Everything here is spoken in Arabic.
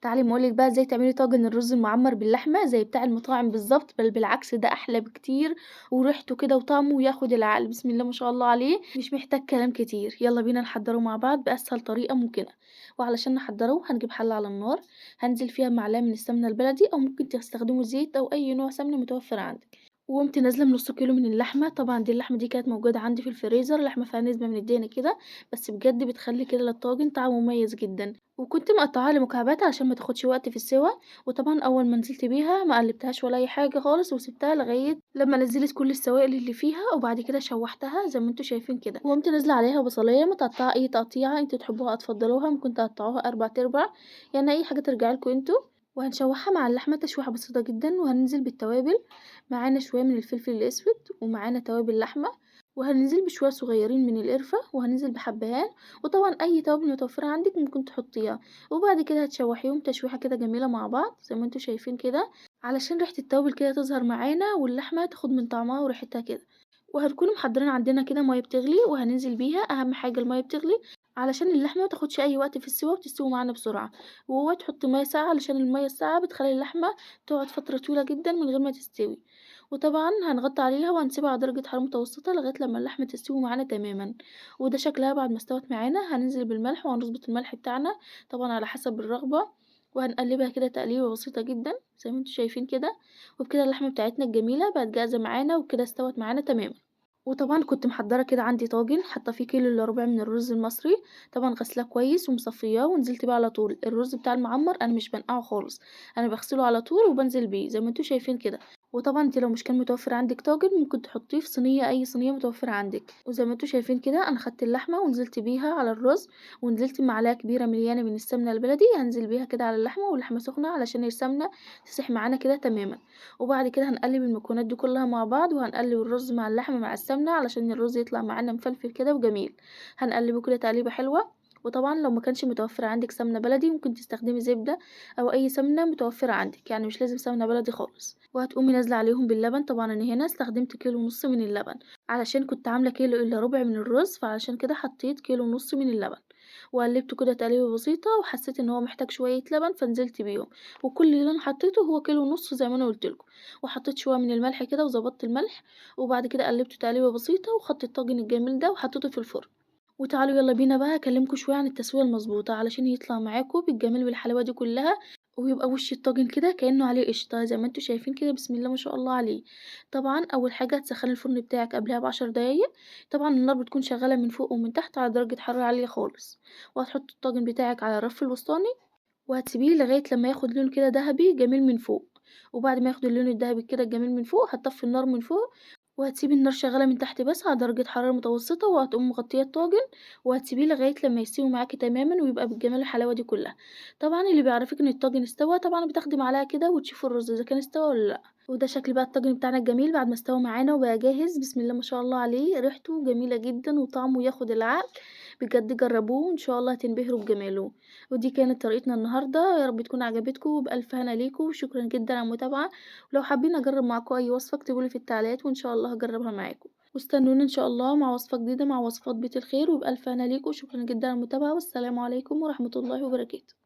تعالي أما أقول لِك بقى إزاي تعملي طاجن الرز المعمّر باللحمة زي بتاع المطاعم بالضبط، بل بالعكس ده أحلى بكتير، وريحته كده وطعمه ياخد العقل، بسم الله ما شاء الله عليه، مش محتاج كلام كتير، يالّا بينا نحضّره مع بعض بأسهل طريقة ممكنة. وعلشان نحضّره هنجيب حلة على النار، هانزل فيها بمعلقة من السمنة البلدي أو ممكن تستخدموا زيت أو أي نوع سمنة متوفر عندِك. وقُمت نازلة بنُص كيلو من اللحمة، طبعًا دي اللحمة دي كانت موجودة عندي في الفريزر، لحمة فيها نسبة من الدهن كده، بس بجد بتخلّي كده للطاجن طعم مميز جدًا. وكنت مقطعاها لمكعبات عشان ما تاخدش وقت في السوا، وطبعًا أول ما نزلت بيها ما قلبتهاش ولا أي حاجة خالص، وسِبتها لغاية لمّا نزّلت كل السوائل اللي فيها، وبعد كده شوّحتها زي ما أنتم شايفين كده، وقُمت نازلة عليها بصلاية متقطعة أي تقطيعة أنتم تحبوها تفضّلوها، ممكن تقطعوها 4/4 يعني أي حاجة ترجع لكم أنتم، وهنشوّحها مع اللحمة تشويحة بسيطة جدًا، وهننزل بالتوابل، معانا شوية من الفلفل الأسود، ومعانا توابل لحمة، وهننزل بشوية صغيّرين من القرفة، وهننزل بحبهان، وطبعًا أي توابل متوفرة عندِك ممكن تحطيها. وبعد كده هتشوحيهم تشويحة كده جميلة مع بعض زي ما انتم شايفين كده علشان ريحة التوابل كده تظهر معانا واللحمة تاخد من طعمها وريحتها كده. وهنكون محضرين عندنا كده مية بتغلي وهننزل بيها، أهم حاجة المية بتغلي علشان اللحمة متاخدش أي وقت في السوا وتستوي معانا بسرعة. واوعي تحطي مية ساقعة علشان المية الساقعة بتخلي اللحمة تقعد فترة طويلة جدا من غير ما تستوي. وطبعا هنغطي عليها وهنسيبها على درجة حرارة متوسطة لغاية لما اللحمة تستوي معانا تماما. وده شكلها بعد ما استوت معانا، هننزل بالملح وهنظبط الملح بتاعنا طبعًا على حسب الرغبة، وهنقلّبها كده تقليبة بسيطة جدًا زي ما أنتم شايفين كده، وبكده اللحمة بتاعتنا الجميلة بقت جاهزة معانا وكده استوت معانا تمامًا. وطبعًا كنت محضّرة كده عندي طاجن حاطة فيه كيلو إلا ربع من الرز المصري، طبعًا غاسلاه كويس ومصفياه ونزلت بيه على طول. الرز بتاع المعمّر أنا مش بانقعه خالص، أنا باغسله على طول وبانزل بيه زي ما أنتم شايفين كده. وطبعًا أنتِ لو مش كان متوفر عندِك طاجن ممكن تحطيه في صينية، أي صينية متوفرة عندِك. وزي ما أنتم شايفين كده أنا خدت اللحمة ونزلت بيها على الرز، ونزلت بمعلقة كبيرة مليانة من السمنة البلدي، هانزل بيها كده على اللحمة واللحمة سخنة علشان السمنة تسيح معانا كده تمامًا. وبعد كده هنقلّب المكونات دي كلّها مع بعض، وهنقلّب الرز مع اللحمة مع السمنة علشان الرز يطلع معانا مفلفل كده وجميل. هنقلّبه كده تقليبة حلوة. وطبعًا لو ما كانش متوفر عندِك سمنة بلدي ممكن تستخدمي زبدة أو أي سمنة متوفرة عندِك، يعني مش لازم سمنة بلدي خالص. وهتقومي نازلة عليهم باللبن، طبعًا أنا هنا استخدمت كيلو ونص من اللبن، علشان كنت عاملة كيلو إلا ربع من الرز، فعلشان كده حطيت كيلو ونص من اللبن. وقلّبته كده تقليبة بسيطة وحسيت إن هو محتاج شوية لبن فنزلت بيهم. وكل اللي أنا حطيته هو كيلو ونص زي ما أنا قُلت لكم. وحطيت شوية من الملح كده وضبطت الملح، وبعد كده قلبته تقليبة بسيطة وخدت الطاجن الجميل ده وحطيته في الفرن. وتعالوا يلا بينا بقى أكلمكم شوية عن التسوية المظبوطة علشان يطلع معاكم بالجمال والحلاوة دي كلها، ويبقى وش الطاجن كده كأنه عليه قشطة زي ما انتوا شايفين كده، بسم الله ما شاء الله عليه. طبعا أول حاجة هتسخني الفرن بتاعك قبلها ب10 دقايق، طبعا النار بتكون شغالة من فوق ومن تحت على درجة حرارة عالية خالص. وهتحطي الطاجن بتاعك على الرف الوسطاني، وهتسيبيه لغاية لما ياخد لون كده دهبي جميل من فوق. وبعد ما ياخد اللون الدهبي كده الجميل من فوق هتطفي النار من فوق، وهتسيبي النار شغالة من تحت بس على درجة حرارة متوسطة، وهتقومي مغطية الطاجن وهتسيبيه لغاية لما يستوي معاكي تماما ويبقى بالجمال والحلاوة دي كلها. طبعا اللي بيعرفك ان الطاجن استوى طبعا بتاخدي معلقة كده وتشوفي الرز اذا كان استوى ولا لا. وده شكل بقى الطاجن بتاعنا الجميل بعد ما استوى معانا وبقى جاهز، بسم الله ما شاء الله عليه، ريحته جميلة جدا وطعمه ياخد العقل. بجد جربوه وان شاء الله هتنبهروا بجماله. ودي كانت طريقتنا النهاردة، يا رب تكون عجبتكم وبألف هنا ليكم، وشكرا جدا على المتابعة. ولو حابين أجرب معاكم أي وصفة اكتبولي في التعليقات وإن شاء الله هجربها معاكم. واستنوني إن شاء الله مع وصفة جديدة مع وصفات بيت الخير، وبألف هنا ليكم، شكرا جدا على المتابعة، والسلام عليكم ورحمة الله وبركاته.